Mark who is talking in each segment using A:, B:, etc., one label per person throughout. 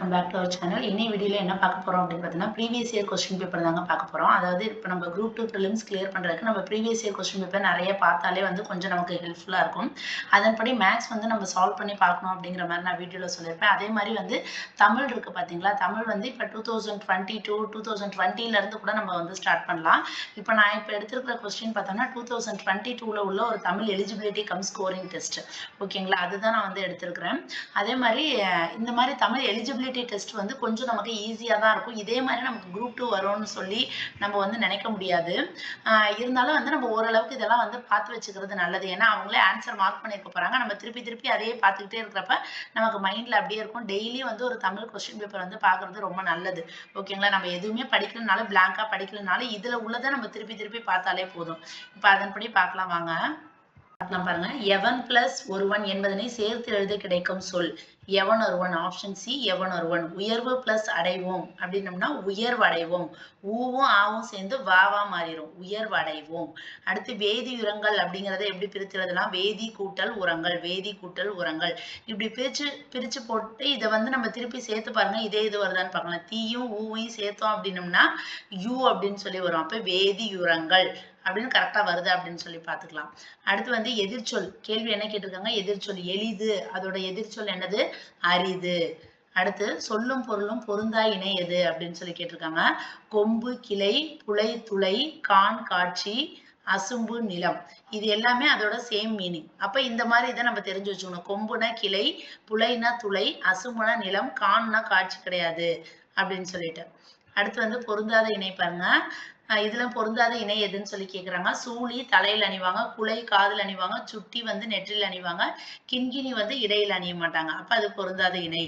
A: Welcome back to our channel. இன்னைய வீடியோல என்ன பார்க்க போறோம் அப்படின்னு பார்த்தீங்கன்னா, ப்ரீவியஸ் இயர் கொஸ்டின் பேப்பர் தாங்க பார்க்க போறோம். அதாவது இப்போ நம்ம குரூப் 2 ப்ரிலிம்ஸ் கிளியர் பண்றதுக்கு நம்ம ப்ரீவியஸ் இயர் கொஸ்டின் பேப்பர் நிறைய பார்த்தாலே கொஞ்சம் நமக்கு ஹெல்ப்ஃபுல்லா இருக்கும். அதன்படி மேத்ஸ் நம்ம சால்வ் பண்ணி பார்க்கணும் அப்படிங்கிற மாதிரி நான் வீடியோல சொல்லியிருப்பேன். அதே மாதிரி தமிழ் இருக்கு பார்த்தீங்களா, தமிழ் இப்போ 2022 2020ல இருந்து கூட நம்ம ஸ்டார்ட் பண்ணலாம். இப்போ நான் எடுத்திருக்கிற கொஸ்டின் பார்த்தோம்னா 2022ல உள்ள ஒரு Tamil eligibility come scoring test. ஓகேங்களா, அதுதான் நான் எடுத்திருக்கிறேன். அதே மாதிரி இந்த மாதிரி தமிழ் எலிஜிபிலிட்டி டெஸ்ட் கொஞ்சம் நமக்கு ஈஸியாக தான் இருக்கும். இதே மாதிரி நமக்கு குரூப் 2 வரும்னு சொல்லி நம்ம நினைக்க முடியாது. இருந்தாலும் நம்ம ஓரளவுக்கு இதெல்லாம் பார்த்து வச்சுக்கிறது நல்லது. ஏன்னா அவங்களே ஆன்சர் மார்க் பண்ணியிருக்க போறாங்க. நம்ம திருப்பி திருப்பி அதையே பார்த்துக்கிட்டே இருக்கிறப்ப நமக்கு மைண்ட்ல அப்படியே இருக்கும். டெய்லி ஒரு தமிழ் கொஸ்டின் பேப்பர் பார்க்கறது ரொம்ப நல்லது. ஓகேங்களா, நம்ம எதுவுமே படிக்கலனாலும் பிளாங்கா படிக்கலனாலும் இதுல உள்ளதை நம்ம திருப்பி திருப்பி பார்த்தாலே போதும். இப்போ அதன்படி பார்க்கலாம் வாங்க. பாருங்க, எவன் பிளஸ் ஒருவன் என்பதனை சேர்த்து எழுத கிடைக்கும் சொல் எவன் ஒருவன். ஆப்ஷன் சி எவன் ஒருவன். உயர்வு பிளஸ் அடைவோம் அப்படின்னம்னா உயர்வு அடைவோம். ஊவும் ஆவும் சேர்ந்து வாவா மாறிடும், உயர்வு அடைவோம். அடுத்து வேதி உரங்கள் அப்படிங்கறத எப்படி பிரித்து எழுதலாம்? வேதி கூட்டல் உரங்கள், வேதி கூட்டல் உரங்கள். இப்படி பிரிச்சு போட்டு இதை நம்ம திருப்பி சேர்த்து பாருங்க, இதே இது வருதான்னு பார்க்கலாம். தீயும் ஊவையும் சேர்த்தோம் அப்படின்னம்னா யூ அப்படின்னு சொல்லி வரும். அப்ப வேதி உரங்கள் அப்படின்னு கரெக்டா வருது அப்படின்னு சொல்லி பார்த்துக்கலாம். அடுத்து எதிர்ச்சொல். கேள்வி என்ன கேட்டிருக்காங்க? எதிர்ச்சொல். எளிது, அதோட எதிர்ச்சொல் என்னது? அரிது. அடுத்து சொல்லும் பொருளும் பொருந்தா இணை எது அப்படின்னு சொல்லி கேட்டிருக்காங்க. கொம்பு, கிளை, புலை, துளை, கான், காட்சி, அசும்பு, நிலம். இது எல்லாமே அதோட சேம் மீனிங். அப்ப இந்த மாதிரி இதை நம்ம தெரிஞ்சு வச்சுக்கணும். கொம்புனா கிளை, புலைனா துளை, அசும்புனா நிலம், கான்னா காட்சி கிடையாது அப்படின்னு சொல்லிட்டு. அடுத்து பொருந்தாத இணை பாருங்க. இதுல பொருந்தாத இணை எதுன்னு சொல்லி கேக்குறாங்க. சூழி தலையில் அணிவாங்க, குலை காதில் அணிவாங்க, சுட்டி நெற்றில் அணிவாங்க, கிண்கிணி இடையில் அணிய மாட்டாங்க. அப்ப அது பொருந்தாத இணை.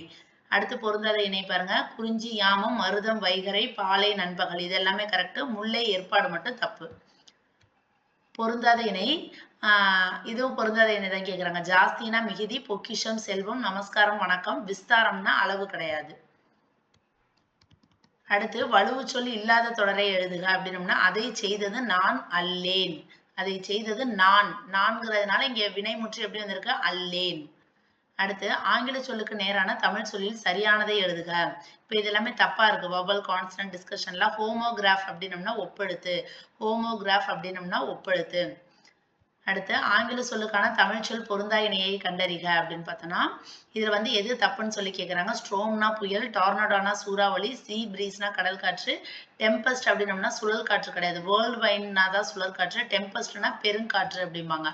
A: அடுத்து பொருந்தாத இணை பாருங்க. குறிஞ்சி, யாமம், மருதம், வைகரை, பாலை, நண்பகல். இது எல்லாமே கரெக்ட். முல்லை, ஏற்பாடு மட்டும் தப்பு. பொருந்தாத இணை இதுவும் பொருந்தாத இணை தான் கேக்குறாங்க. ஜாஸ்தினா மிகுதி, பொக்கிஷம் செல்வம், நமஸ்காரம் வணக்கம், விஸ்தாரம்னா அளவு கிடையாது. அடுத்து வலுவு சொல் இல்லாத தொடரை எழுதுக அப்படின்னம்னா அதை செய்தது நான் அல்லேன். அதை செய்தது நான்கிறதுனால இங்க வினைமுற்று எப்படி வந்திருக்கு? அல்லேன். அடுத்து ஆங்கில சொல்லுக்கு நேரான தமிழ் சொல்லில் சரியானதை எழுதுக. இப்ப இது எல்லாமே தப்பா இருக்கு. Vowel, consonant, டிஸ்கஷன்லாம். ஹோமோகிராஃப் அப்படின்னம்னா ஒப்பெழுத்து. ஹோமோகிராஃப் அப்படின்னம்னா ஒப்பெழுத்து. அடுத்து ஆங்கில சொல்லுக்கான தமிழ் சொல் பொருந்தா இணையை கண்டறிக அப்படின்னு பார்த்தோம்னா இதுல எது தப்புன்னு சொல்லி கேட்கறாங்க. ஸ்ட்ரோம்னா புயல், டார்னடோனா சூறாவளி, சீ பிரீஸ்னா கடல் காற்று, டெம்பஸ்ட் அப்படின்னம்னா சுழல் காற்று கிடையாது. வேர்ல்டு வைன்னா தான் சுழல் காற்று, டெம்பஸ்ட்னா பெருங்காற்று அப்படிம்பாங்க.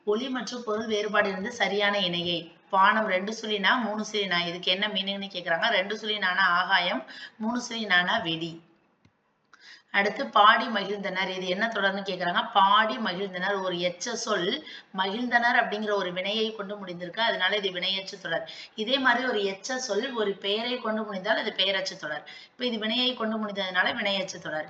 A: ஒலி மற்றும் பொருள் வேறுபாடு இருந்து சரியான இணையை. பானம் 2 சுழினா 3 சுழினா, இதுக்கு என்ன மீனிங்னு கேட்கறாங்க. 2 சுழினானா ஆகாயம், 3 சுழினானா வெடி. அடுத்து பாடி மகிழ்ந்தனர். இது என்ன தொடர்ந்து கேட்கறாங்க. பாடி மகிழ்ந்தனர் ஒரு எச்ச சொல். மகிழ்ந்தனர் அப்படிங்கிற ஒரு வினையை கொண்டு முடிந்திருக்கு, அதனால இது வினையச்சு தொடர். இதே மாதிரி ஒரு எச்ச சொல் ஒரு பெயரை கொண்டு முடிந்தால் அது பெயரச்சு தொடர். இப்ப இது வினையை கொண்டு முடிந்ததுனால வினையச்சு தொடர்.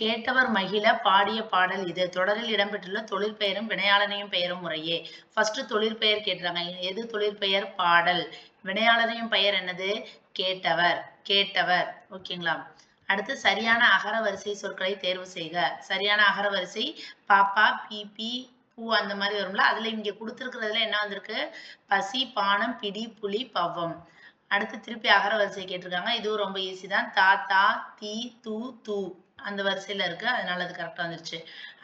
A: கேட்டவர் மகிழ பாடிய பாடல் இது. தொடரில் இடம்பெற்றுள்ள தொழிற்பெயரும் வினையாளனையும் பெயரும் முறையே. ஃபர்ஸ்ட் தொழிற்பெயர் கேட்டுறாங்க. எது தொழிற்பெயர்? பாடல். வினையாளனையும் பெயர் என்னது? கேட்டவர். கேட்டவர். ஓகேங்களா. அடுத்து சரியான அகர வரிசை சொற்களை தேர்வு செய்க. சரியான அகர வரிசை பாப்பா, பிபி, பூ அந்த மாதிரி வரும்ல. அதுல இங்க கொடுத்திருக்கிறதுல என்ன வந்திருக்கு? பசி, பானம், பிடி, புலி, பவ்வம். அடுத்து திருப்பி அகர வரிசை கேட்டிருக்காங்க. இதுவும் ரொம்ப ஈஸி தான். தா, தா, தி, து, து அந்த வரிசையில இருக்கு, அதனால அது கரெக்டா வந்துருச்சு.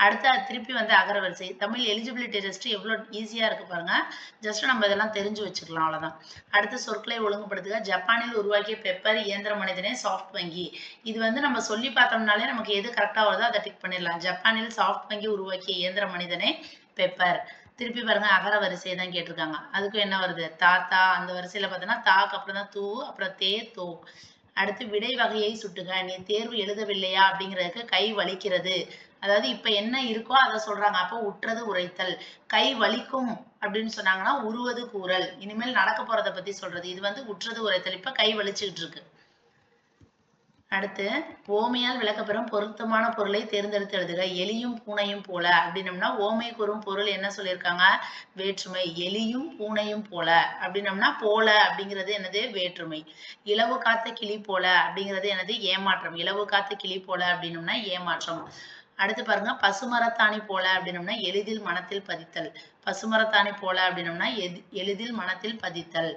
A: அடுத்து திருப்பி அகர வரிசை. தமிழ் எலிஜிபிலிட்டி டெஸ்ட் எவ்வளவு ஈஸியா இருக்கு பாருங்க. ஜஸ்ட் நம்ம இதெல்லாம் தெரிஞ்சு வச்சுக்கலாம், அவ்வளவுதான். அடுத்து சொற்களை ஒழுங்குபடுத்துக. ஜப்பானில் உருவாக்கிய பெப்பர் இயந்திர மனிதனே சாஃப்ட் வங்கி. இது நம்ம சொல்லி பார்த்தோம்னாலே நமக்கு எது கரெக்டா வருதோ அதை டிக் பண்ணிடலாம். ஜப்பானில் சாஃப்ட் வங்கி உருவாக்கிய இயந்திர மனிதனே பெப்பர். திருப்பி பாருங்க, அகர வரிசையை தான் கேட்டிருக்காங்க. அதுக்கும் என்ன வருது? தாத்தா. அந்த வரிசையில பார்த்தோம்னா தாக்கு அப்புறம் தான் தூ, அப்புறம் தே, தோ. அடுத்து விடை வகையை சுட்டுக. நீ தேர்வு எழுதவில்லையா அப்படிங்கிறதுக்கு கை வலிக்கிறது. அதாவது இப்ப என்ன இருக்கோ அதை சொல்றாங்க. அப்போ உற்றது உரைத்தல். கை வலிக்கும் அப்படின்னு சொன்னாங்கன்னா உருவது கூறல். இனிமேல் நடக்க போறதை பத்தி சொல்றது. இது உற்றது உரைத்தல். இப்ப கை வலிச்சுக்கிட்டு இருக்கு. அடுத்து ஓமையால் விளக்கப்பெறும் பொருத்தமான பொருளை தேர்ந்தெடுத்து எழுதுக. எலியும் பூனையும் போல அப்படின்னம்னா ஓமை கூறும் பொருள் என்ன சொல்லியிருக்காங்க? வேற்றுமை. எலியும் பூனையும் போல அப்படின்னம்னா போல அப்படிங்கிறது என்னது? வேற்றுமை. இலவு காத்த கிளி போல அப்படிங்கிறது என்னது? ஏமாற்றம். இலவு காத்த கிளி போல அப்படின்னம்னா ஏமாற்றம். அடுத்து பாருங்க, பசுமரத்தாணி போல அப்படின்னம்னா எளிதில் மனத்தில் பதித்தல். பசுமரத்தாணி போல அப்படின்னம்னா எளிதில் மனத்தில் பதித்தல்.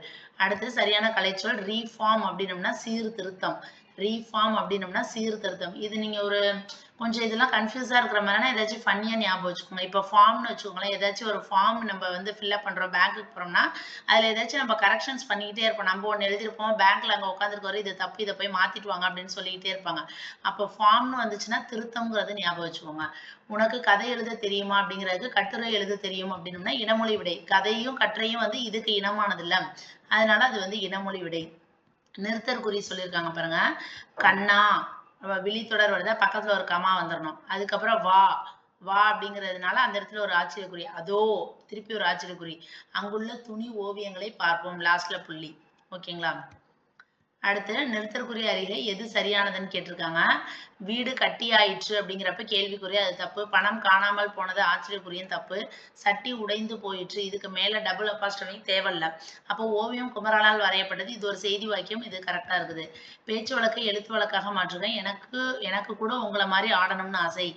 A: அடுத்து சரியான கலைச்சொல் ரீஃபார்ம் அப்படின்னம்னா சீர்திருத்தம். ரீஃபார்ம் அப்படின்னம்னா சீர்திருத்தம். இது நீங்க ஒரு கொஞ்சம் இதெல்லாம் கன்ஃபியூஸா இருக்கிற மாதிரினா ஏதாச்சும் ஃபன்னியா ஞாபகம் வச்சுக்கோங்க. இப்போ ஃபார்ம்னு வச்சுக்கோங்களேன், ஏதாச்சும் ஒரு ஃபார்ம் நம்ம வந்து ஃபில்அப் பண்றோம், பேங்க்குக்கு போறோம்னா அதுல ஏதாச்சும் நம்ம கரெக்ஷன்ஸ் பண்ணிக்கிட்டே இருப்போம். நம்ம ஒண்ணு எழுதியிருப்போம், பேங்க்ல அங்க உட்காந்துருக்கவரு இது தப்பு, இதை போய் மாத்திட்டு வாங்க அப்படின்னு சொல்லிக்கிட்டே இருப்பாங்க. அப்போ ஃபார்ம்னு வந்துச்சுன்னா திருத்தம்ங்கிறது ஞாபகம் வச்சுக்கோங்க. உனக்கு கதை எழுத தெரியுமா அப்படிங்கிறதுக்கு கட்டுரை எழுத தெரியும் அப்படின்னம்னா இனமொழி விடை. கதையும் கட்டுரையும் வந்து இதுக்கு இனமானது இல்ல, அதனால அது வந்து இனமொழி விடை. நிறுத்தற்குறி சொல்லியிருக்காங்க பாருங்க. கண்ணா விழித்தொடர் வருதா, பக்கத்துல ஒரு கமா வந்துடணும். அதுக்கப்புறம் வா வா அப்படிங்கிறதுனால அந்த இடத்துல ஒரு ஆச்சரியக்குறி, அதோ திருப்பி ஒரு ஆச்சரியக்குறி. அங்குள்ள துணி ஓவியங்களை பார்ப்போம், லாஸ்ட்ல புள்ளி. ஓகேங்களா? அடுத்து நிறுத்தற்குறி அறிக எது சரியானதுன்னு கேட்டிருக்காங்க. வீடு கட்டியாயிற்று அப்படிங்கிறப்ப கேள்விக்குறி, அது தப்பு. பணம் காணாமல் போனது ஆச்சரியக்குறியும் தப்பு. சட்டி உடைந்து போயிற்று, இதுக்கு மேல டபுள் அப்பாஸ்ட்ரஃபி தேவையில்ல. அப்போ ஓவியம் குமரனால் வரையப்பட்டது, இது ஒரு செய்தி வாக்கியம், இது கரெக்டா இருக்குது. பேச்சு வழக்கை எழுத்து வழக்காக மாற்றுக. எனக்கு கூட உங்களை மாதிரி ஆடணும்னு ஆசை.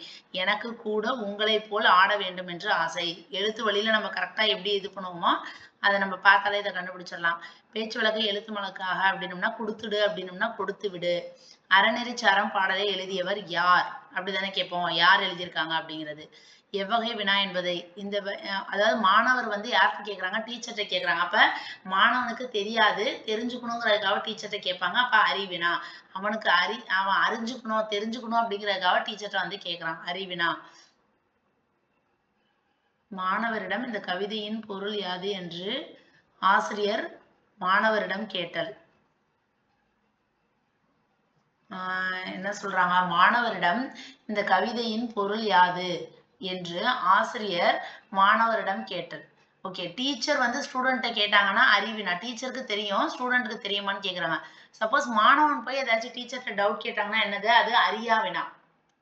A: எனக்கு கூட உங்களை போல் ஆட வேண்டும் என்று ஆசை. எழுத்து வழியில நம்ம கரெக்டா எப்படி இது பண்ணுவோமோ அதை நம்ம பார்த்தாலே இதை கண்டுபிடிச்சிடலாம். பேச்சு வழக்கு எழுத்து வழக்காக அப்படின்னம்னா கொடுத்துடு அப்படின்னம்னா கொடுத்து விடு. அறநெறிச்சாரம் பாடலை எழுதியவர் யார் அப்படிதானே கேட்போம், யார் எழுதியிருக்காங்க அப்படிங்கிறது. எவ்வகை வினா என்பதை இந்த அதாவது மாணவர் வந்து யார்கிட்ட கேட்குறாங்க, டீச்சர்கிட்ட கேட்குறாங்க. அப்ப மாணவனுக்கு தெரியாது, தெரிஞ்சுக்கணுங்கிறதுக்காக டீச்சர்கிட்ட கேட்பாங்க. அப்ப அறிவினா. அவனுக்கு அவன் அறிஞ்சுக்கணும் தெரிஞ்சுக்கணும் அப்படிங்கிறதுக்காக டீச்சர்கிட்ட வந்து கேட்குறான், அறிவினா. மாணவரிடம் இந்த கவிதையின் பொருள் யாது என்று ஆசிரியர் மாணவரிடம் கேட்டல். என்ன சொல்றாங்க, மாணவரிடம் இந்த கவிதையின் பொருள் யாது என்று ஆசிரியர் மாணவரிடம் கேட்டல். ஓகே, டீச்சர் வந்து ஸ்டூடெண்ட்டை கேட்டாங்கன்னா அறிவினா. டீச்சருக்கு தெரியும், ஸ்டூடெண்ட்டுக்கு தெரியுமான்னு கேட்குறாங்க. சப்போஸ் மாணவன் போய் ஏதாச்சும் டீச்சர்கிட்ட டவுட் கேட்டாங்கன்னா என்னது, அது அறியா வினா.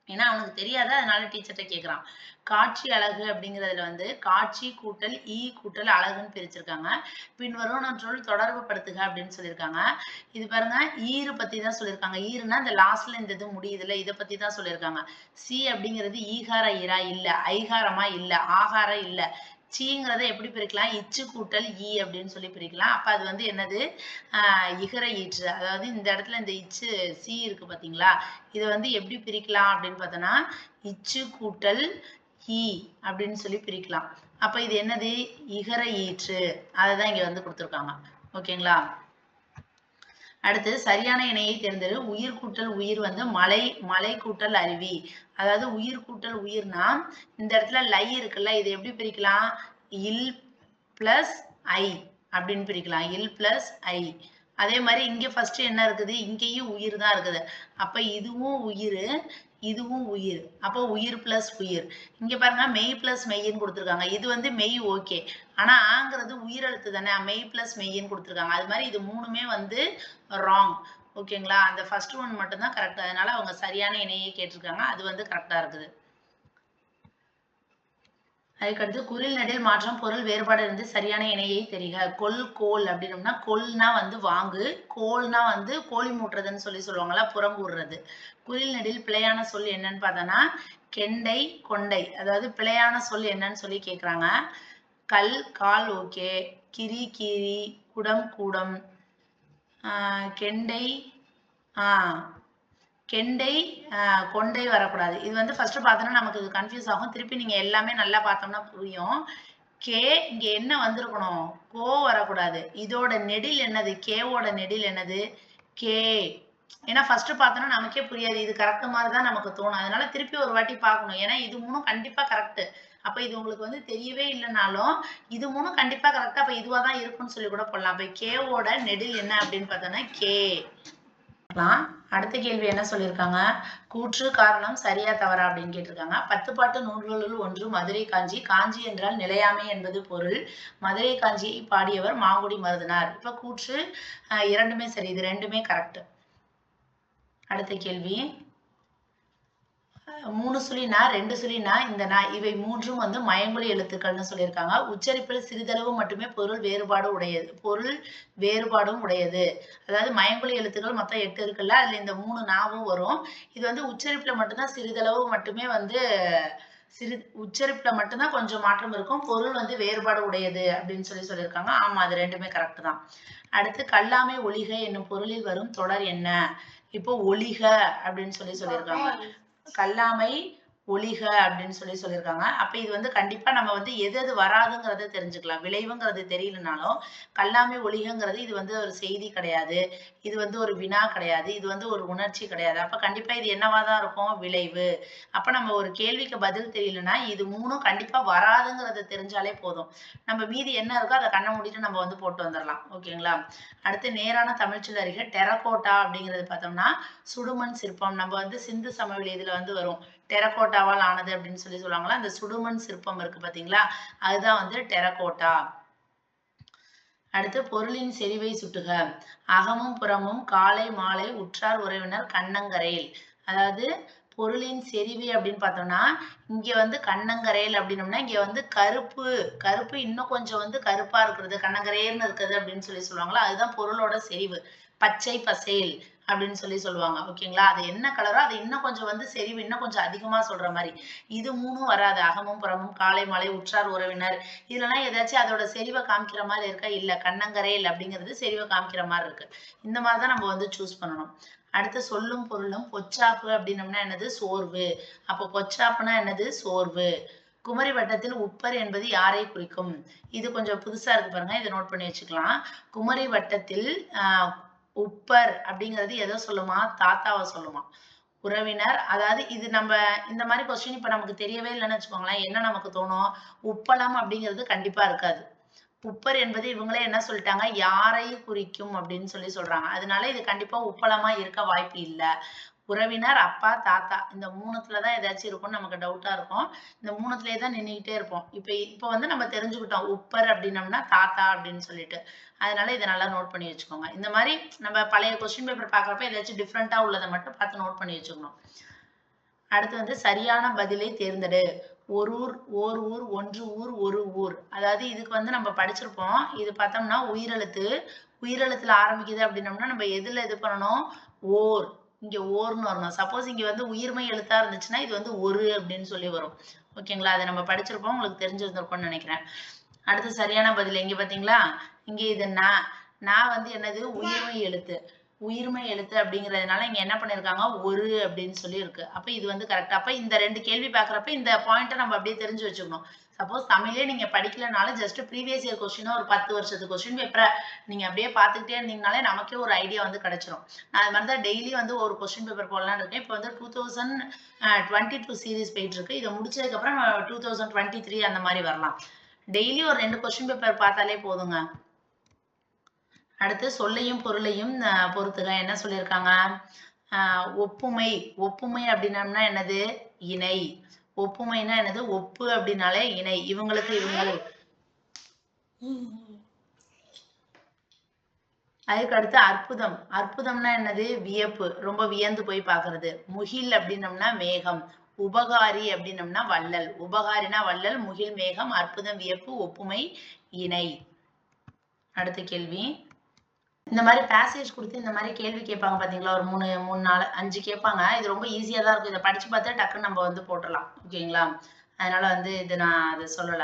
A: ஏன்னா அவனுக்கு தெரியாத, அதனால டீச்சர்கிட்ட கேட்குறான். காட்சி அழகு அப்படிங்கிறதுல வந்து காட்சி கூட்டல் கூட்டல் அழகுன்னு பிரிச்சிருக்காங்க. பின்வரும் சொல் தொடர்பு படுத்துக அப்படின்னு சொல்லியிருக்காங்க. இது பாருங்க, ஈறு பத்தி தான் சொல்லியிருக்காங்க. ஈறுனா இந்த லாஸ்ட்ல இந்த இது முடியுதுல, இதை பத்தி தான் சொல்லியிருக்காங்க. சி அப்படிங்கிறது ஈகார ஈரா இல்ல, ஐகாரமா இல்ல, ஆகார இல்ல. சீங்கிறத எப்படி பிரிக்கலாம், இச்சு கூட்டல் ஈ அப்படின்னு சொல்லி பிரிக்கலாம். அப்ப அது வந்து என்னது, இகர ஈற்று. அதாவது இந்த இடத்துல இந்த இச்சு சி இருக்கு பாத்தீங்களா, இதை வந்து எப்படி பிரிக்கலாம் அப்படின்னு பார்த்தோன்னா இச்சு கூட்டல் ஈ அப்படின்னு சொல்லி பிரிக்கலாம். அப்ப இது என்னது, இகர ஈற்று. அதைதான் இங்க வந்து கொடுத்துருக்காங்க. ஓகேங்களா? அடுத்து சரியான இணையை தேர்ந்தெடு. உயிர் கூட்டல் உயிர் வந்து மலை, மலை கூட்டல் அருவி. அதாவது உயிர் கூட்டல் உயிர்னா இந்த இடத்துல லை இருக்குல்ல, இதை எப்படி பிரிக்கலாம், இல் பிளஸ் ஐ அப்படின்னு பிரிக்கலாம். இல் பிளஸ் ஐ. அதே மாதிரி இங்க ஃபர்ஸ்ட் என்ன இருக்குது, இங்கேயும் உயிர் தான் இருக்குது. அப்ப இதுவும் உயிர், இதுவும் உயிர். அப்போ உயிர் பிளஸ் உயிர். இங்க பாருங்க, மெய் பிளஸ் மெய்ன்னு கொடுத்துருக்காங்க. இது வந்து மெய் ஓகே, ஆனா ஆங்கிறது உயிரெழுத்து தானே, மெய் பிளஸ் மெய்ன்னு கொடுத்துருக்காங்க. அது மாதிரி இது மூணுமே வந்து ராங். ஓகேங்களா? அந்த ஃபர்ஸ்ட் ஒன் மட்டும் தான் கரெக்ட். அதனால அவங்க சரியான இணையை கேட்டிருக்காங்க, அது வந்து கரெக்டா இருக்குது. அதுக்கடுத்து குரில் நெடில் மாற்றம் பொருள் வேறுபாடு இருந்து சரியான இணையை தெரிக. கொல் கோல் அப்படின்னம்னா கொல்னா வந்து வாங்கு, கோல்னா வந்து கோழி மூட்டுறதுன்னு சொல்லி சொல்லுவாங்களா, புறங்கூடுறது. குரில் நெடில் பிழையான சொல் என்னன்னு பார்த்தோன்னா கெண்டை கொண்டை. அதாவது பிழையான சொல் என்னன்னு சொல்லி கேட்குறாங்க. கல் கால் ஓகே, கிரி கீரி, குடம் கூடம், கெண்டை கெண்டை கொண்டை வரக்கூடாது. இது வந்து ஃபர்ஸ்ட் பார்த்தோன்னா நமக்கு இது கன்ஃபியூஸ் ஆகும். திருப்பி நீங்க எல்லாமே நல்லா பார்த்தோம்னா புரியும். கே இங்க என்ன வந்திருக்கணும், கோ வரக்கூடாது. இதோட நெடில் என்னது, கேவோட நெடில் என்னது, கே. ஏன்னா ஃபர்ஸ்ட் பார்த்தோன்னா நமக்கே புரியாது, இது கரெக்ட் மாதிரி தான் நமக்கு தோணும். அதனால திருப்பி ஒரு வாட்டி பார்க்கணும். ஏன்னா இது மூணும் கண்டிப்பா கரெக்ட். அப்ப இது உங்களுக்கு வந்து தெரியவே இல்லைனாலும் இது மூணும் கண்டிப்பா கரெக்டா, அப்ப இதுவா தான் இருக்கும்னு சொல்லி கூட போடலாம். அப்ப கேவோட நெடில் என்ன அப்படின்னு பார்த்தோன்னா கே. அடுத்த கேள்வி என்ன சொல்லியிருக்காங்க, கூற்று காரணம் சரியா தவறா அப்படின்னு கேட்டிருக்காங்க. 10 பாட்டு நூல்களுள் ஒன்று மதுரை காஞ்சி. காஞ்சி என்றால் நிலையாமை என்பது பொருள். மதுரை காஞ்சியை பாடியவர் மாங்குடி மருதனார். இப்ப கூற்று இரண்டுமே சரி, இது ரெண்டுமே கரெக்ட். அடுத்த கேள்வி, 3 சுழினா 2 சுழினா இந்த இவை மூன்றும் வந்து மயங்கொலி எழுத்துக்கள்னு சொல்லியிருக்காங்க. உச்சரிப்பில் சிறிதளவு மட்டுமே பொருள் வேறுபாடும் உடையது. அதாவது மயங்கொலி எழுத்துக்கள் மொத்தம் 8 இருக்குல்ல, அதுல இந்த 3 நாவும் வரும். இது வந்து உச்சரிப்புல மட்டும்தான் சிறிதளவு மட்டுமே வந்து சிறு உச்சரிப்புல மட்டும்தான் கொஞ்சம் மாற்றம் இருக்கும், பொருள் வந்து வேறுபாடு உடையது அப்படின்னு சொல்லியிருக்காங்க. ஆமா, அது ரெண்டுமே கரெக்ட் தான். அடுத்து கல்லாமை ஒழிக என்னும் பொருளில் வரும் தொடர் என்ன? இப்போ ஒழிக அப்படின்னு சொல்லியிருக்காங்க. கல்லாமை ஒழிக அப்படின்னு சொல்லியிருக்காங்க. அப்ப இது வந்து கண்டிப்பா நம்ம வந்து எது எது வராதுங்கிறத தெரிஞ்சுக்கலாம். விளைவுங்கிறது தெரியலனாலும் கல்லாமை ஒழிகங்கிறது இது வந்து ஒரு செய்தி கிடையாது. இது வந்து ஒரு வினா கிடையாது. இது வந்து ஒரு உணர்ச்சி கிடையாது. அப்ப கண்டிப்பா இது என்னவா தான் இருக்கும்? விளைவு. அப்ப நம்ம ஒரு கேள்விக்கு பதில் தெரியலன்னா இது 3ம் கண்டிப்பா வராதுங்கிறத தெரிஞ்சாலே போதும். நம்ம மீதி என்ன இருக்கோ அதை கண்ண மூடிட்டு நம்ம வந்து போட்டு வந்துடலாம். ஓகேங்களா? அடுத்து நேரான தமிழ்ச்சொல் அறிக. டெரகோட்டா அப்படிங்கிறது பார்த்தோம்னா சுடுமண் சிற்பம். நம்ம வந்து சிந்து சமவெளி இதுல வந்து வரும். டெரகோட்டாவால் ஆனது அப்படின்னு சொல்லுவாங்களா, அந்த சுடுமண் சிற்பம் இருக்கு பாத்தீங்களா, அதுதான் வந்து டெரகோட்டா. அடுத்து பொருளின் செறிவை சுட்டுக. அகமும் புறமும் காலை மாலை உற்றார் உறவினர் கண்ணங்கரையில். அதாவது பொருளின் செறிவு அப்படின்னு பார்த்தோம்னா இங்க வந்து கண்ணங்கரையில் அப்படின்னோம்னா இங்க வந்து கருப்பு கருப்பு இன்னும் கொஞ்சம் வந்து கருப்பா இருக்கிறது, கண்ணங்கரேர்னு இருக்குது அப்படின்னு சொல்லுவாங்களா, அதுதான் பொருளோட செறிவு. பச்சை பசேல் அப்படின்னு சொல்லுவாங்க. ஓகேங்களா, அது என்ன கலரோ அது இன்னும் கொஞ்சம் வந்து செறிவு இன்னும் கொஞ்சம் அதிகமா சொல்ற மாதிரி. இது 3ம் வராது. அகமும் புறமும் காலை மாலை உற்றார் உறவினர் இதுலலாம் ஏதாச்சும் அதோட செறிவை காமிக்கிற மாதிரி இருக்கா? இல்ல, கண்ணங்கரையில் அப்படிங்கிறது செறிவை காமிக்கிற மாதிரி இருக்கு. இந்த மாதிரி தான் நம்ம வந்து சூஸ் பண்ணணும். அடுத்து சொல்லும் பொருளும். பொச்சாப்பு அப்படின்னம்னா என்னது? சோர்வு. அப்போ பொச்சாப்புனா என்னது? சோர்வு. குமரி வட்டத்தில் உப்பர் என்பது யாரை குறிக்கும்? இது கொஞ்சம் புதுசா இருக்கு பாருங்க, இதை நோட் பண்ணி வச்சுக்கலாம். குமரி வட்டத்தில் உப்பர் அப்படிங்கிறது எதை சொல்லுமா? தாத்தாவை சொல்லுமா. உறவினர், அதாவது இது நம்ம இந்த மாதிரி கொஸ்டின் இப்ப நமக்கு தெரியவே இல்லைன்னு வச்சுக்கோங்களேன், என்ன நமக்கு தோணும்? உப்பளம் அப்படிங்கிறது கண்டிப்பா இருக்காது. உப்பர் என்பது இவங்களே என்ன சொல்லிட்டாங்க? யாரை குறிக்கும் அப்படின்னு சொல்றாங்க. அதனால இது கண்டிப்பா உப்பளமா இருக்க வாய்ப்பு இல்ல. உறவினர், அப்பா, தாத்தா இந்த 3த்துல தான் ஏதாச்சும் இருக்கும்னு நமக்கு டவுட்டா இருக்கும். இந்த 3த்துலயே தான் நின்னுகிட்டே இருப்போம். இப்ப வந்து நம்ம தெரிஞ்சுக்கிட்டோம் உப்பர் அப்படின்னம்னா தாத்தா அப்படின்னு சொல்லிட்டு. அதனால இதை நல்லா நோட் பண்ணி வச்சுக்கோங்க. இந்த மாதிரி நம்ம பழைய கொஸ்டின் பேப்பர் பார்க்குறப்ப ஏதாச்சும் டிஃப்ரெண்டா உள்ளதை மட்டும் பார்த்து நோட் பண்ணி வச்சுக்கணும். அடுத்து வந்து சரியான பதிலை தேர்ந்தெடு. ஒரு ஊர், ஓர் ஊர், ஒன்று ஊர், ஒரு ஊர். அதாவது இதுக்கு வந்து நம்ம படிச்சிருப்போம். இது பார்த்தோம்னா உயிரெழுத்து. உயிரெழுத்துல ஆரம்பிக்குது அப்படின்னம்னா நம்ம எதுல இது பண்ணணும்? ஓர். இங்க ஓர்னு வரணும். சப்போஸ் இங்க வந்து உயிர்மை எழுத்தா இருந்துச்சுன்னா இது வந்து ஒரு அப்படின்னு சொல்லி வரும். ஓகேங்களா, அதை நம்ம படிச்சிருப்போம், உங்களுக்கு தெரிஞ்சிருந்திருக்கும்னு நினைக்கிறேன். அடுத்து சரியான பதில் இங்க பாத்தீங்களா, இங்க இது ந வந்து என்னது? உயிர்மை எழுத்து. உயிர்மை எழுத்து அப்படிங்கிறதுனால இங்க என்ன பண்ணிருக்காங்க? ஒரு அப்படின்னு சொல்லி இருக்கு. அப்ப இது வந்து கரெக்ட். அப்ப இந்த 2 கேள்வி பாக்குறப்ப இந்த பாயிண்ட்டை நம்ம அப்படியே தெரிஞ்சு வச்சுக்கணும். சப்போஸ் தமிழே நீங்க படிக்கலனாலும் ஜஸ்ட் ப்ரீவியஸ் இயர் கொஸ்டின் ஒரு 10 வருஷத்து கொஸ்டின் பேப்பரை நீங்க அப்படியே பார்த்துக்கிட்டே இருந்தீங்கனாலே நமக்கே ஒரு ஐடியா வந்து கிடைச்சிரும். நான் அது மாதிரி தான் டெய்லி வந்து ஒரு கொஸ்டின் பேப்பர் போடலான்னு இருக்கேன். இப்போ வந்து 2022 சீரீஸ் போயிட்டு இருக்கு. இதை முடிச்சதுக்கு அப்புறம் 2023 அந்த மாதிரி வரலாம். டெய்லி ஒரு 2 கொஸ்டின் பேப்பர் பார்த்தாலே போதுங்க. அடுத்து சொல்லையும் பொருளையும் பொறுத்துக. என்ன சொல்லியிருக்காங்க? ஒப்புமை. ஒப்புமை அப்படின்னம்னா என்னது? இணை. ஒப்புமைனா என்னது? ஒப்பு அப்படின்னாலே இணை. இவங்களுக்கு இவங்கள். அதுக்கு அடுத்து அற்புதம். அற்புதம்னா என்னது? வியப்பு, ரொம்ப வியந்து போய் பார்க்கிறது. முகில் அப்படின்னம்னா மேகம். உபகாரி அப்படின்னம்னா வள்ளல். உபகாரினா வள்ளல், முகில் மேகம், அற்புதம் வியப்பு, ஒப்புமை இணை. அடுத்த கேள்வி. இந்த மாதிரி பேசேஜ் கொடுத்து இந்த மாதிரி கேள்வி கேட்பாங்க பாத்தீங்களா, ஒரு 3, 4, 5 கேட்பாங்க. இது ரொம்ப ஈஸியா தான் இருக்கும். இதை படிச்சு பார்த்தா டக்குன்னு நம்ம வந்து போட்டுடலாம். ஓகேங்களா, அதனால வந்து இது நான் அதை சொல்லல.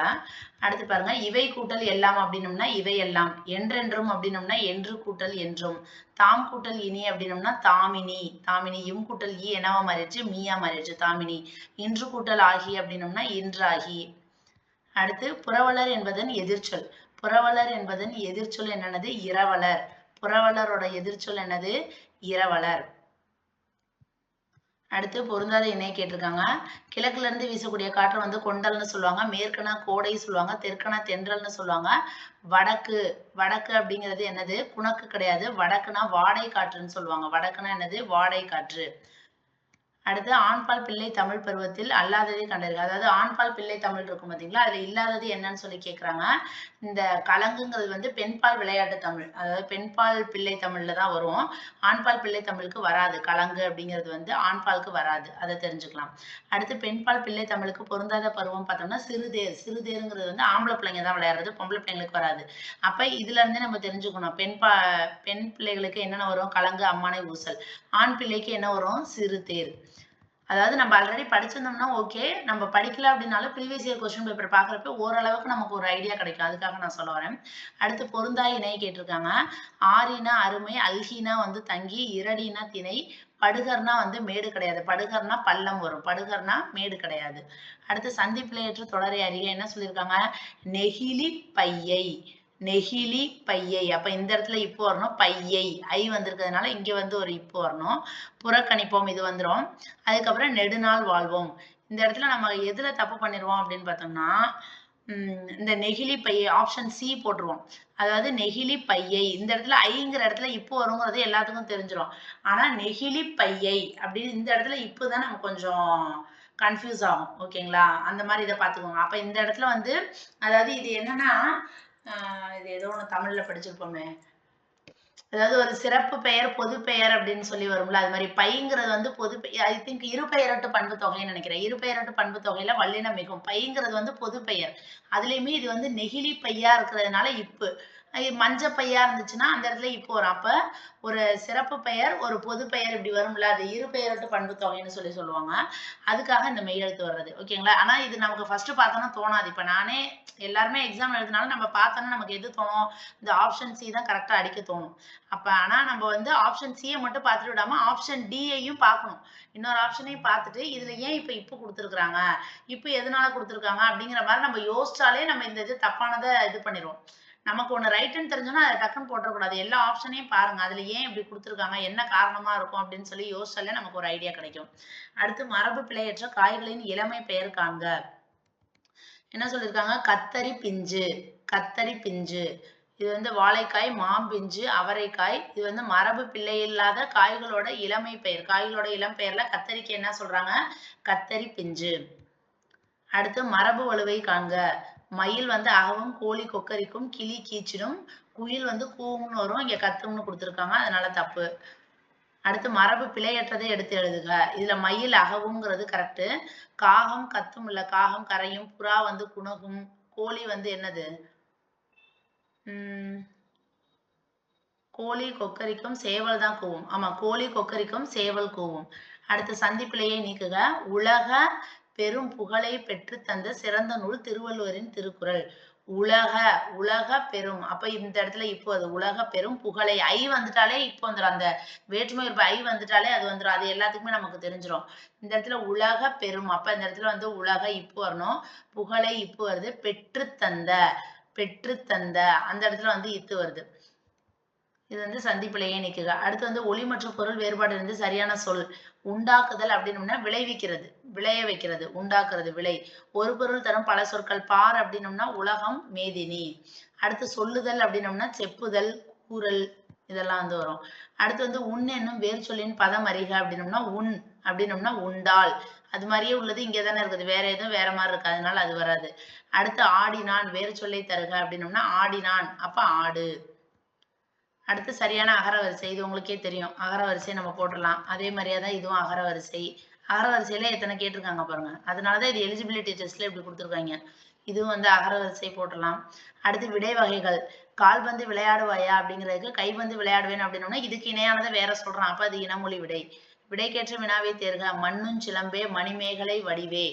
A: அடுத்து பாருங்க, இவை கூட்டல் எல்லாம் அப்படின்னம்னா இவை எல்லாம். என்றென்றும் அப்படின்னம்னா என்று கூட்டல் என்றும். தாம் கூட்டல் இனி அப்படின்னம்னா தாமினி. தாமினி. இம் கூட்டல் ஈ என்னவா மாறிடுச்சு? மீயா மாறிடுச்சு. தாமினி. இன்று கூட்டல் ஆகி அப்படின்னம்னா இன்றாகி. அடுத்து புரவலர் என்பதன் எதிர்ச்சொல். புரவலர் என்பதன் எதிர்ச்சொல் என்னது? இரவலர். புரவலரோட எதிர்ச்சொல் என்னது? இரவலர். அடுத்து பொருந்தாத இணையை கேட்டிருக்காங்க. கிழக்குல இருந்து வீசக்கூடிய காற்று வந்து கொண்டல்னு சொல்லுவாங்க. மேற்குனா கோடை சொல்லுவாங்க. தெற்குனா தென்றல்னு சொல்லுவாங்க. வடக்கு. வடக்கு அப்படிங்கிறது என்னது? குணக்கு கிடையாது. வடக்குனா வாடை காற்றுன்னு சொல்லுவாங்க. வடக்குனா என்னது? வாடை காற்று. அடுத்து ஆண்பால் பிள்ளை தமிழ் பருவத்தில் அல்லாததை கண்டறிக. அதாவது ஆண்பால் பிள்ளை தமிழ் இருக்கும் பாத்தீங்களா, அதுல இல்லாதது என்னன்னு சொல்லி கேக்குறாங்க. இந்த கலங்குங்கிறது வந்து பெண்பால் விளையாட்டு தமிழ், அதாவது பெண்பால் பிள்ளை தமிழ்ல தான் வரும். ஆண்பால் பிள்ளை தமிழுக்கு வராது. கலங்கு அப்படிங்கிறது வந்து ஆண்பாலுக்கு வராது, அதை தெரிஞ்சுக்கலாம். அடுத்து பெண்பால் பிள்ளை தமிழுக்கு பொருந்தாத பருவம் பார்த்தோம்னா சிறுதேர். சிறுதேருங்கிறது வந்து ஆம்பளை பிள்ளைங்க தான் விளையாடுறது, பொம்பளை பிள்ளைங்களுக்கு வராது. அப்ப இதுல இருந்தே நம்ம தெரிஞ்சுக்கணும், பெண் பிள்ளைகளுக்கு என்னென்ன வரும்? கலங்கு, அம்மானை, ஊசல். ஆண் பிள்ளைக்கு என்ன வரும்? சிறுதேர். அதாவது நம்ம ஆல்ரெடி படிச்சிருந்தோம்னா ஓகே, நம்ம படிக்கல அப்படின்னாலும் ப்ரீவியஸ் இயர் கொஸ்டின் பேப்பர் பார்க்குறப்ப ஓரளவுக்கு நமக்கு ஒரு ஐடியா கிடைக்கும். அதுக்காக நான் சொல்ல வரேன். அடுத்து பொருந்தா இணை கேட்டிருக்காங்க. ஆரினா அருமை, அல்கினா வந்து தங்கி, இரடினா திணை, படுகர்னா வந்து மேடு கிடையாது. படுகர்னா பள்ளம் வரும். படுகர்னா மேடு கிடையாது. அடுத்து சந்திப்பிழையற்ற தொடரை அறிக என்ன சொல்லியிருக்காங்க? நெகிழி பையை. நெகிழி பையை. அப்ப இந்த இடத்துல இப்போ வரணும். பையை ஐ வந்திருக்கிறதுனால இங்க வந்து ஒரு இப்போ வரணும். புறக்கணிப்போம் இது வந்துரும். அதுக்கப்புறம் நெடுநாள் வாழ்வோம். இந்த இடத்துல நம்ம எதுல தப்பு பண்ணிருவோம் அப்படின்னு பார்த்தோம்னா இந்த நெகிழி பையை ஆப்ஷன் சி போட்டுருவோம். அதாவது நெகிழி பையை இந்த இடத்துல ஐங்கிற இடத்துல இப்போ வருங்கிறது எல்லாத்துக்கும் தெரிஞ்சிடும். ஆனா நெகிழி பையை அப்படின்னு இந்த இடத்துல இப்போதான் நம்ம கொஞ்சம் கன்ஃபியூஸ் ஆகும். ஓகேங்களா? அந்த மாதிரி இதை பார்த்துக்கோங்க. அப்ப இந்த இடத்துல வந்து அதாவது இது என்னன்னா இது ஏதோ ஒண்ணு தமிழ்ல படிச்சிருப்போமே. அதாவது ஒரு சிறப்பு பெயர் பொது பெயர் அப்படின்னு சொல்லி வரும்ல, அது மாதிரி பைங்கிறது வந்து பொது ஐ திங்க் இரு பெயரட்டு பண்பு தொகைன்னு நினைக்கிறேன். இரு பெயரட்டு பண்பு தொகையில வல்லினம் மிகும். பைங்கிறது வந்து பொது பெயர். அதுலயுமே இது வந்து நெகிழி பையா இருக்கிறதுனால இப்பு. மஞ்ச பையா இருந்துச்சுன்னா அந்த இடத்துல இப்போ வரும். அப்ப ஒரு சிறப்பு பெயர் ஒரு பொது பெயர் இப்படி வரும்ல, அது இரு பெயரட்டு பண்பு தொகைன்னு சொல்லி சொல்லுவாங்க. அதுக்காக இந்த மெய்யெழுத்து வர்றது. ஓகேங்களா? ஆனா இது நமக்கு ஃபர்ஸ்ட் பார்த்தோன்னா தோணாது. இப்ப நானே எல்லாருமே எக்ஸாம் எழுதினாலும் நம்ம பார்த்தோன்னா நமக்கு எது தோணும்? இந்த ஆப்ஷன் சி தான் கரெக்டா அடிக்க தோணும். அப்ப ஆனா நம்ம வந்து ஆப்ஷன் சியை மட்டும் பார்த்துட்டு விடாம ஆப்ஷன் டியையும் பார்க்கணும். இன்னொரு ஆப்ஷனையும் பார்த்துட்டு இதுல ஏன் இப்ப கொடுத்துருக்காங்க, இப்ப எதனால கொடுத்துருக்காங்க அப்படிங்கிற மாதிரி நம்ம யோசிச்சாலே நம்ம இந்த இது தப்பானதை இது பண்ணிடுவோம். நமக்கு ஒண்ணு ரைட்டுன்னு தெரிஞ்சோன்னா அதை டக்குன்னு போட்டுறக்கூடாது. எல்லா ஆப்ஷனையும் பாருங்க. அதுல ஏன் இப்படி கொடுத்துருக்காங்க, என்ன காரணமா இருக்கும் அப்படின்னு சொல்லி யோசிச்சாலே நமக்கு ஒரு ஐடியா கிடைக்கும். அடுத்து மரபு பிழையற்ற காய்களின் இளமை பெயர் காண்க. என்ன சொல்லியிருக்காங்க? கத்தரி பிஞ்சு. கத்தரி பிஞ்சு. இது வந்து வாழைக்காய், மாம்பிஞ்சு, அவரைக்காய். இது வந்து மரபு பிள்ளை இல்லாத காய்களோட இளமை பெயர். காய்களோட இளம் பெயர்ல கத்தரிக்கு என்ன சொல்றாங்க? கத்தரி பிஞ்சு. அடுத்து மரபு வலுவை காண்க. மயில் வந்து அகவும், கோழி கொக்கரிக்கும், கிளி கீச்சிடும், குயில் வந்து கூவும்னு வரும். இங்க கத்தும்னு கொடுத்துருக்காங்க. அதனால தப்பு. அடுத்து மரபு பிழையற்றதை எடுத்து எழுதுக. இதுல மயில் அகவுங்கிறது கரெக்ட். காகம் கத்தும் இல்ல, காகம் கரையும், புறா வந்து குணகும், கோழி வந்து என்னது? கோழி கொக்கரிக்கும் சேவல் தான் கூவும். ஆமா, கோழி கொக்கரிக்கும் சேவல் கூவும். அடுத்து சந்திப்பிழையை நீக்குக. உலக பெரும் புகழை பெற்று தந்த சிறந்த நூல் திருவள்ளுவரின் திருக்குறள். உலக உலக பெரும். அப்ப இந்த இடத்துல இப்போ அது உலக பெரும் புகழை ஐ வந்துட்டாலே இப்போ வந்துடும். அந்த வேற்றுமை ஐ வந்துட்டாலே அது வந்துடும். அது எல்லாத்துக்குமே நமக்கு தெரிஞ்சிடும். இந்த இடத்துல உலக பெரும். அப்ப இந்த இடத்துல வந்து உலக இப்போ வரணும். புகழை இப்போ வருது. பெற்று தந்த பெற்று தந்த அந்த இடத்துல வந்து இத்து வருது. இது வந்து சந்திப்பிழையை நீக்குக. அடுத்து வந்து ஒளி மற்றும் பொருள் வேறுபாடு இருந்து சரியான சொல். உண்டாக்குதல் அப்படின்னோம்னா விளைவிக்கிறது, விளைய வைக்கிறது, உண்டாக்குறது விளை. ஒரு பொருள் தரும் பல சொற்கள். பார் அப்படின்னோம்னா உலகம், மேதினி. அடுத்து சொல்லுதல் அப்படின்னோம்னா செப்புதல், கூறல், இதெல்லாம் வந்து வரும். அடுத்து வந்து உன் என்னும் வேர் சொல்லின் பதம் அறிக அப்படின்னோம்னா உன் அப்படின்னோம்னா உண்டால். அது மாதிரியே உள்ளது இங்கே தானே இருக்குது. வேற எதுவும் வேற மாதிரி இருக்கு. அதனால அது வராது. அடுத்து ஆடினான் வேறு சொல்லை தருக அப்படின்னோம்னா ஆடினான். அப்ப ஆடு. அடுத்து சரியான அகரவரிசை. இது உங்களுக்கே தெரியும். அகரவரிசை நம்ம போட்டுடலாம். அதே மாதிரியே தான் இதுவும் அகரவரிசை. அகரவரிசையில எத்தனை கேட்டிருக்காங்க பாருங்க. அதனாலதான் இது எலிஜிபிலிட்டி டெஸ்ட்ல இப்படி கொடுத்துருக்காங்க. இதுவும் வந்து அகரவரிசை போட்டுடலாம். அடுத்து விடை வகைகள். கால்பந்து விளையாடுவாயா அப்படிங்கிறதுக்கு கைப்பந்து விளையாடுவேன் அப்படின்னோம்னா இதுக்கு இணையானதை வேற சொல்றான். அப்ப அது இனமொழி விடை. விடைக்கேற்ற வினாவை தேர்க. மண்ணும் சிலம்பே மணிமேகலை வடிவே.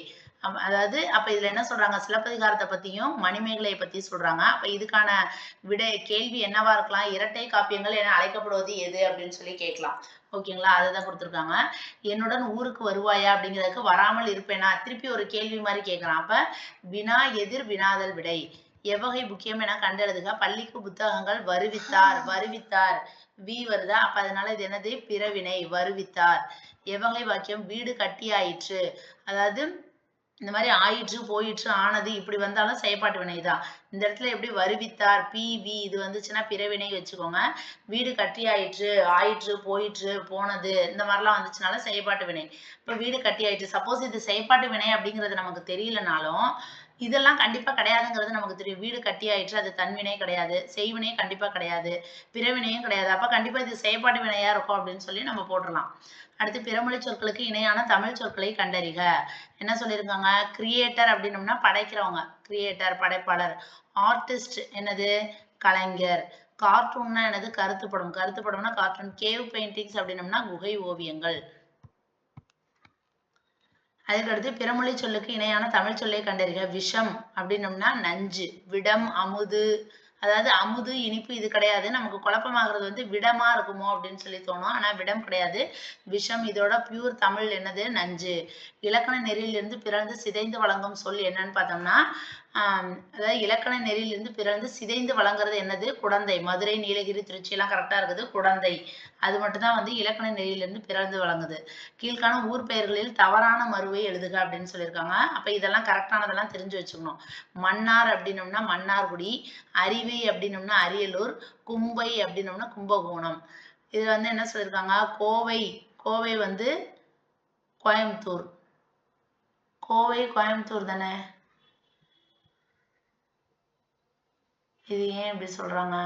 A: அதாவது அப்ப இதுல என்ன சொல்றாங்க? சிலப்பதிகாரத்தை பத்தியும் மணிமேகலையை பத்தி சொல்றாங்க. அப்ப இதுக்கான விடை கேள்வி என்னவா இருக்கலாம்? இரட்டை காப்பியங்கள் என அழைக்கப்படுவது எது அப்படின்னு சொல்லி கேட்கலாம். ஓகேங்களா? அதுதான் கொடுத்துருக்காங்க. என்னுடன் ஊருக்கு வருவாயா அப்படிங்கிறதுக்கு வராமல் இருப்பேனா திருப்பி ஒரு கேள்வி மாதிரி கேட்கறான். அப்ப வினா எதிர் வினாதல் விடை. எவ்வகை முக்கியம் என கண்டெழுதுக. பள்ளிக்கு புத்தகங்கள் வருவித்தார். வருவித்தார் வி வருதா? அப்ப அதனால இது என்னது? பிறவினை. வருவித்தார். எவ்வகை வாக்கியம்? வீடு கட்டியாயிற்று. அதாவது இந்த மாதிரி ஆயிற்று, போயிற்று, ஆனது இப்படி வந்தாலும் செயற்பாட்டு வினைதான். இந்த இடத்துல எப்படி வருவித்தார் வி இது வந்துச்சுன்னா பிறவினை வச்சுக்கோங்க. வீடு கட்டியாயிற்று, ஆயிற்று, போயிற்று, போனது இந்த மாதிரிலாம் வந்துச்சுனாலும் செயற்பாட்டு வினை. இப்ப வீடு கட்டியாயிற்று. சப்போஸ் இது செயற்பாட்டு வினை அப்படிங்கிறது நமக்கு தெரியலனாலும் இதெல்லாம் கண்டிப்பா கிடையாதுங்கிறது நமக்கு தெரியும். வீடு கட்டியாயிற்று அது தன்வினை கிடையாது. செய்வினை கண்டிப்பா கிடையாது. பிறவினையும் கிடையாது. அப்ப கண்டிப்பா இது செயற்பாட்டு வினையா இருக்கும் அப்படின்னு சொல்லி நம்ம போட்டுடலாம். அடுத்து பிறமொழி சொற்களுக்கு இணையான தமிழ் சொற்களை கண்டறிக. என்ன சொல்லியிருக்காங்க? கிரியேட்டர் அப்படின்னோம்னா படைக்கிறவங்க. கிரியேட்டர் படைப்பாளர். ஆர்டிஸ்ட் என்னது? கலைஞர். கார்ட்டூன்னா என்னது? கருத்துப்படம். கருத்துப்படம்னா கார்ட்டூன். கேவ் பெயிண்டிங்ஸ் அப்படின்னோம்னா குகை ஓவியங்கள். அதுக்கடுத்து பிறமொழி சொல்லுக்கு இணையான தமிழ் சொல்லை கண்டறிக. விஷம் அப்படின்னம்னா நஞ்சு. விடம், அமுது, அதாவது அமுது, இனிப்பு இது கிடையாது. நமக்கு குழப்பமாகிறது வந்து விடமா இருக்குமோ அப்படின்னு சொல்லி தோணும். ஆனா விடம் கிடையாது. விஷம். இதோட பியூர் தமிழ் என்னது? நஞ்சு. இலக்கண நெறியிலிருந்து பிறழ்ந்து சிதைந்து வழங்கும் சொல் என்னன்னு பார்த்தோம்னா அதாவது இலக்கண நெறியிலிருந்து பிறழ்ந்து சிதைந்து வழங்குறது என்னது? குடந்தை. மதுரை, நீலகிரி, திருச்சி எல்லாம் கரெக்டா இருக்குது. குடந்தை. அது மட்டும் தான் வந்து இலக்கண நெறியிலிருந்து பிறழ்ந்து வழங்குது. கீழ்காணும் ஊர் பெயர்களில் தவறான மருவை எழுதுக அப்படின்னு சொல்லியிருக்காங்க. அப்ப இதெல்லாம் கரெக்டானதெல்லாம் தெரிஞ்சு வச்சுக்கணும். மன்னார் அப்படின்னம்னா மன்னார்குடி, அரிவை அப்படின்னம்னா அரியலூர், கும்பை அப்படின்னம்னா கும்பகோணம். இது வந்து என்ன சொல்லியிருக்காங்க? கோவை. கோவை வந்து கோயம்புத்தூர். கோவை கோயம்புத்தூர் தானே? இது ஏன் இப்படி சொல்றாங்க?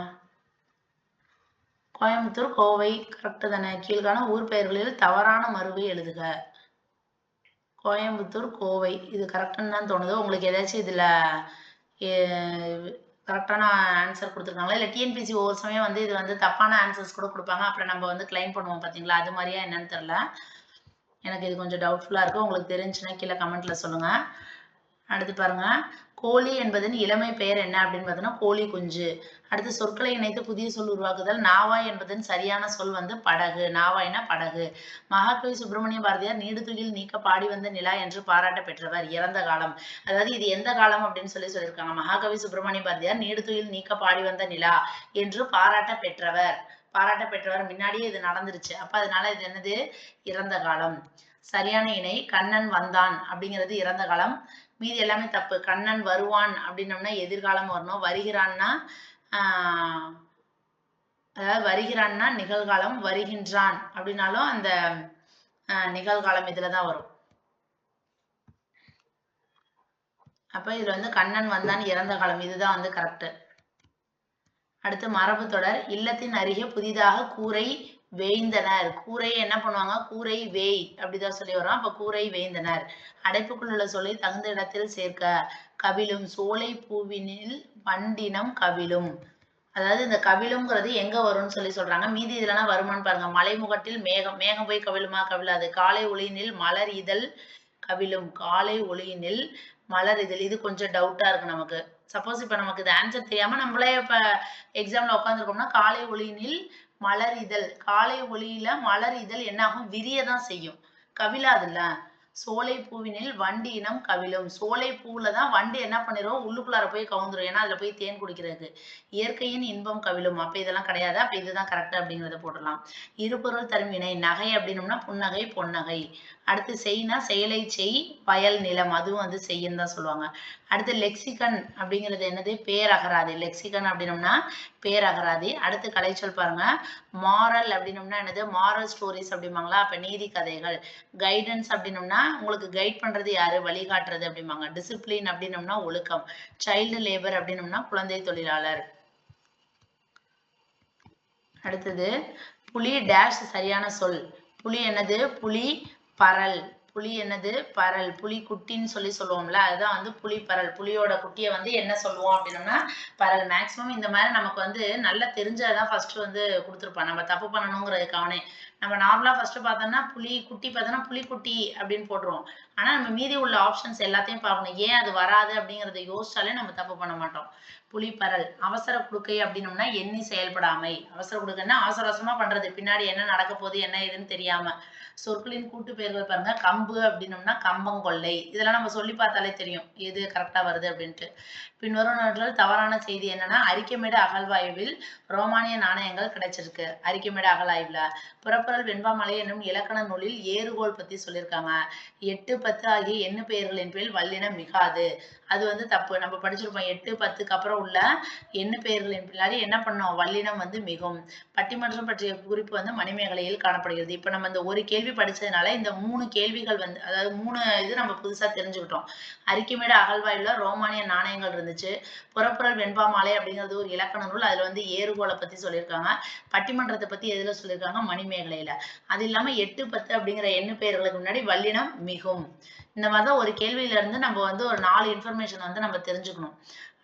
A: கோயம்புத்தூர், கோவை கரெக்டு தானே? கீழ்காண ஊர் பெயர்களில் தவறான மருவை எழுதுக. கோயம்புத்தூர், கோவை இது கரெக்டுன்னு தான் தோணுது. உங்களுக்கு ஏதாச்சும் இதுல கரெக்டான ஆன்சர் கொடுத்துருக்காங்களா? இல்லை டிஎன்பிசி ஒவ்வொரு சமயம் வந்து இது வந்து தப்பான ஆன்சர்ஸ் கூட கொடுப்பாங்க. அப்புறம் நம்ம வந்து கிளைம் பண்ணுவோம் பார்த்தீங்களா? அது மாதிரியா என்னன்னு தெரியல. எனக்கு இது கொஞ்சம் டவுட்ஃபுல்லாக இருக்குது. உங்களுக்கு தெரிஞ்சுன்னா கீழே கமெண்ட்டில் சொல்லுங்கள். அடுத்து பாருங்க, கோழி என்பதன் இளமை பெயர் என்ன அப்படின்னு பார்த்தோன்னா கோழி குஞ்சு. அடுத்து சொற்களை இணைத்து புதிய சொல் உருவாக்குதல். நாவாய் என்பதன் சரியான சொல் வந்து படகு. நாவாய்னா படகு. மகாகவி சுப்பிரமணிய பாரதியார் நீடுதுயில் நீக்க பாடி வந்த நிலா என்று பாராட்ட பெற்றவர். இறந்த காலம். அதாவது இது எந்த காலம் அப்படின்னு சொல்லியிருக்காங்க. மகாகவி சுப்பிரமணிய பாரதியார் நீடுதுயில் நீக்க பாடி வந்த நிலா என்று பாராட்ட பெற்றவர். பாராட்ட பெற்றவர் முன்னாடியே இது நடந்துருச்சு. அப்ப அதனால இது என்னது? இறந்த காலம். சரியான இணை கண்ணன் வந்தான் அப்படிங்கிறது இறந்த காலம். மீதி எல்லாமே தப்பு. கண்ணன் வருவான் அப்படின்னம்னா எதிர்காலம் வரணும். வருகிறான்னா அதாவது வருகிறான்னா நிகழ்காலம். வருகின்றான் அப்படின்னாலும் அந்த நிகழ்காலம் இதுலதான் வரும். அப்ப இதுல வந்து கண்ணன் வந்தான் இறந்த காலம் இதுதான் வந்து கரெக்ட். அடுத்து மரபு தொடர். இல்லத்தின் அருகே புதிதாக கூரை வேய்ந்தனர். கூரை என்ன பண்ணுவாங்க? கூரை வேய் அப்படிதான் சொல்லி வரும். அப்ப கூரை வேய்ந்தனர். அடைப்புக்குள் உள்ள சொல்லை தகுந்த இடத்தில் சேர்க்க. கவிழும். சோலை பூவினில் வண்டினம் கவிழும். அதாவது இந்த கவிழும்ங்கிறது எங்க வரும்னு சொல்லி சொல்றாங்க. மீதி இதுலலாம் வருமானு பாருங்க. மலைமுகட்டில் மேகம். மேகம் போய் கவிழுமா? கவிழாது. காலை ஒளியினில் மலர் இதழ் கவிழும். காலை ஒளியினில் மலர் இதழ். இது கொஞ்சம் டவுட்டா இருக்கு நமக்கு. சப்போஸ் இப்ப நமக்கு இது ஆன்சர் தெரியாம நம்மளே இப்ப எக்ஸாம்ல உட்காந்துருக்கோம்னா காலை ஒளியினில் மலர் இதழ். காலை ஒளியில மலர் இதழ் என்ன ஆகும்? விரியதான் செய்யும். கவிழாதுல்ல. சோலை பூவினில் வண்டு இனம் கவிழும். சோலை பூவுல தான் வண்டு என்ன பண்ணிரும்? உள்ளுக்குள்ளார போய் கவுந்துரும். ஏன்னா அதுல போய் தேன் குடிக்கிறது. இயற்கையின் இன்பம் கவிழும். அப்ப இதெல்லாம் கிடையாது. அப்ப இதுதான் கரெக்ட் அப்படிங்கிறத போடலாம். இருபொருள் தரும் வினை. நகை அப்படின்னம்னா புன்னகை, பொன்னகை. அடுத்து செய்னா செயலை செய், வயல், நிலம். அதுவும் வந்து செய்யுன்னு தான் சொல்லுவாங்க. அடுத்து லெக்சிகன் அப்படிங்கிறது என்னது? பேரகராதி. லெக்சிகன் அப்படின்னம்னா பேரகராதி. அடுத்து கலைச்சொல் பாருங்க. மாரல் அப்படின்னம்னா என்னது? மாரல் ஸ்டோரிஸ் அப்படிம்பாங்களா? அப்ப நீதி கதைகள். கைடன்ஸ் அப்படின்னம்னா உங்களுக்கு கைட் பண்றது யாரு? வழிகாட்டுறது அப்படிம்பாங்க. டிசிப்ளின் அப்படின்னம்னா ஒழுக்கம். சைல்டு லேபர் அப்படின்னம்னா குழந்தை தொழிலாளர். அடுத்தது புலி டேஷ் சரியான சொல். புலி என்னது? புலி பரல். புலி என்னது? பரல். புலி குட்டின்னு சொல்லி சொல்லுவோம்ல, அதுதான் வந்து புலி பரல். புலியோட குட்டியை வந்து என்ன சொல்லுவோம் அப்படின்னோம்னா பரல். மேக்சிமம் இந்த மாதிரி நமக்கு வந்து நல்லா தெரிஞ்சதான் ஃபர்ஸ்ட் வந்து கொடுத்துருப்பான். நம்ம தப்பு பண்ணணுங்கிறதுக்கானே. நம்ம நார்மலா ஃபர்ஸ்ட் பார்த்தோம்னா புலி குட்டி பார்த்தோம்னா புலிக்குட்டி அப்படின்னு போட்டுருவோம். ஆனா நம்ம மீதி உள்ள ஆப்ஷன்ஸ் எல்லாத்தையும் பார்க்கணும். ஏன் அது வராது அப்படிங்கறத யோசிச்சாலே நம்ம தப்பு பண்ண மாட்டோம். புலிப்பரல். அவசர குடுக்கை அப்படின்னம்னா எண்ணி செயல்படாமை. அவசர குடுக்கைன்னா அவசர அவசரமா பண்றது. பின்னாடி என்ன நடக்க போகுது என்ன ஏதுன்னு தெரியாம. சொற்களின் கூட்டு பெயர்கள் பாருங்க. கம்பு அப்படின்னம்னா கம்பங்கொள்ளை. இதெல்லாம் நம்ம சொல்லி பார்த்தாலே தெரியும் எது கரெக்டா வருது அப்படின்ட்டு. பின்வரும் நாட்கள் தவறான செய்தி என்னன்னா அரிக்கமேடு அகழ்வாய்வில் ரோமானிய நாணயங்கள் கிடைச்சிருக்கு. அரிக்கமேடு அகழாய்வுல. புறப்பொருள் வெண்பாமலை என்னும் இலக்கண நூலில் ஏறுகோள் பத்தி சொல்லியிருக்காங்க. 8, 10 ஆகிய எண்ணு பெயர்களின் பேர் வல்லினம் மிகாது. அது வந்து தப்பு. நம்ம படிச்சிருப்போம் 8, 10க்கு அப்புறம் உள்ள எண்ணு பெயர்களின் பின்னாடி என்ன பண்ணோம்? வல்லினம் வந்து மிகும். பட்டிமன்றம் பற்றிய குறிப்பு வந்து மணிமேகலையில் காணப்படுகிறது. இப்ப நம்ம இந்த ஒரு கேள்வி படிச்சதுனால இந்த 3 கேள்விகள் வந்து அதாவது 3 இது நம்ம புதுசா தெரிஞ்சுக்கிட்டோம். அரிக்கமேடு அகழ்வாய்வுல ரோமானிய நாணயங்கள் இருந்துச்சு. புறப்பொருள் வெண்பாமாலை அப்படிங்கிறது ஒரு இலக்கண நூல். அதுல வந்து ஏறுகோளை பத்தி சொல்லியிருக்காங்க. பட்டிமன்றத்தை பத்தி எதுல சொல்லியிருக்காங்க? மணிமேகலையில. அது இல்லாம 8, 10 அப்படிங்கிற எண்ணு பெயர்களுக்கு முன்னாடி வல்லினம் மிகும். இந்த மாதிரிதான் ஒரு கேள்வியில இருந்து நம்ம வந்து ஒரு 4 இன்ஃபர்மேஷன் வந்து நம்ம தெரிஞ்சுக்கணும்.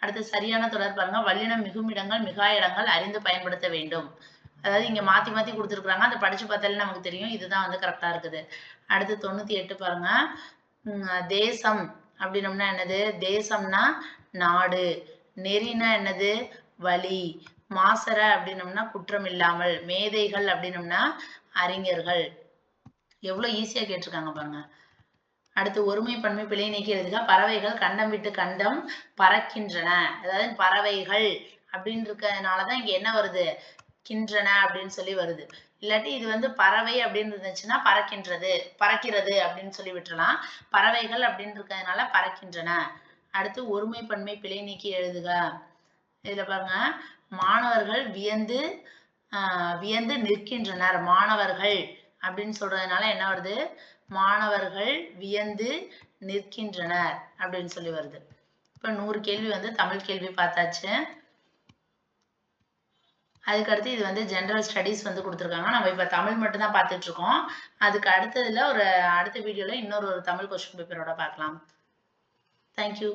A: அடுத்து சரியான தொடர் பாருங்க. வல்லினம் மிகும் இடங்கள் மிகா இடங்கள் அறிந்து பயன்படுத்த வேண்டும். அதாவது இங்க மாத்தி மாத்தி கொடுத்துருக்காங்க. அதை படிச்சு பார்த்தாலே நமக்கு தெரியும். இதுதான் வந்து கரெக்டா இருக்குது. அடுத்து 98 பாருங்க. தேசம் அப்படின்னம்னா என்னது? தேசம்னா நாடு. நெறினா என்னது? வழி. மாசற அப்படின்னம்னா குற்றம் இல்லாமல். மேதைகள் அப்படின்னம்னா அறிஞர்கள். எவ்வளவு ஈஸியா கேட்டிருக்காங்க பாருங்க. அடுத்து ஒருமை பன்மை பிழை நீக்கி எழுதுக. பறவைகள் கண்டம் விட்டு கண்டம் பறக்கின்றன. அதாவது பறவைகள் அப்படின்னு இருக்கிறதுனாலதான் இங்க என்ன வருது? கின்றன அப்படின்னு சொல்லி வருது. இல்லாட்டி இது வந்து பறவை அப்படின்னு இருந்துச்சுன்னா பறக்கின்றது, பறக்கிறது அப்படின்னு சொல்லி விட்டுறலாம். பறவைகள் அப்படின்னு இருக்கிறதுனால பறக்கின்றன. அடுத்து ஒருமை பன்மை பிழை நீக்கி எழுதுக. இதுல பாருங்க, மாணவர்கள் வியந்து வியந்து நிற்கின்றனர். மாணவர்கள் அப்படின்னு சொல்றதுனால என்ன வருது? மாணவர்கள் வியந்து நிற்கின்றனர் அப்படின்னு சொல்லி வருது. இப்ப 100 கேள்வி வந்து தமிழ் கேள்வி பார்த்தாச்சு. அதுக்கடுத்து இது வந்து ஜெனரல் ஸ்டடீஸ் வந்து கொடுத்துருக்காங்க. நம்ம இப்ப தமிழ் மட்டும் தான் பார்த்துட்டு இருக்கோம். அதுக்கு அடுத்ததுல அடுத்த வீடியோல இன்னொரு தமிழ் கொஸ்டின் பேப்பரோட பார்க்கலாம். தேங்க்யூ.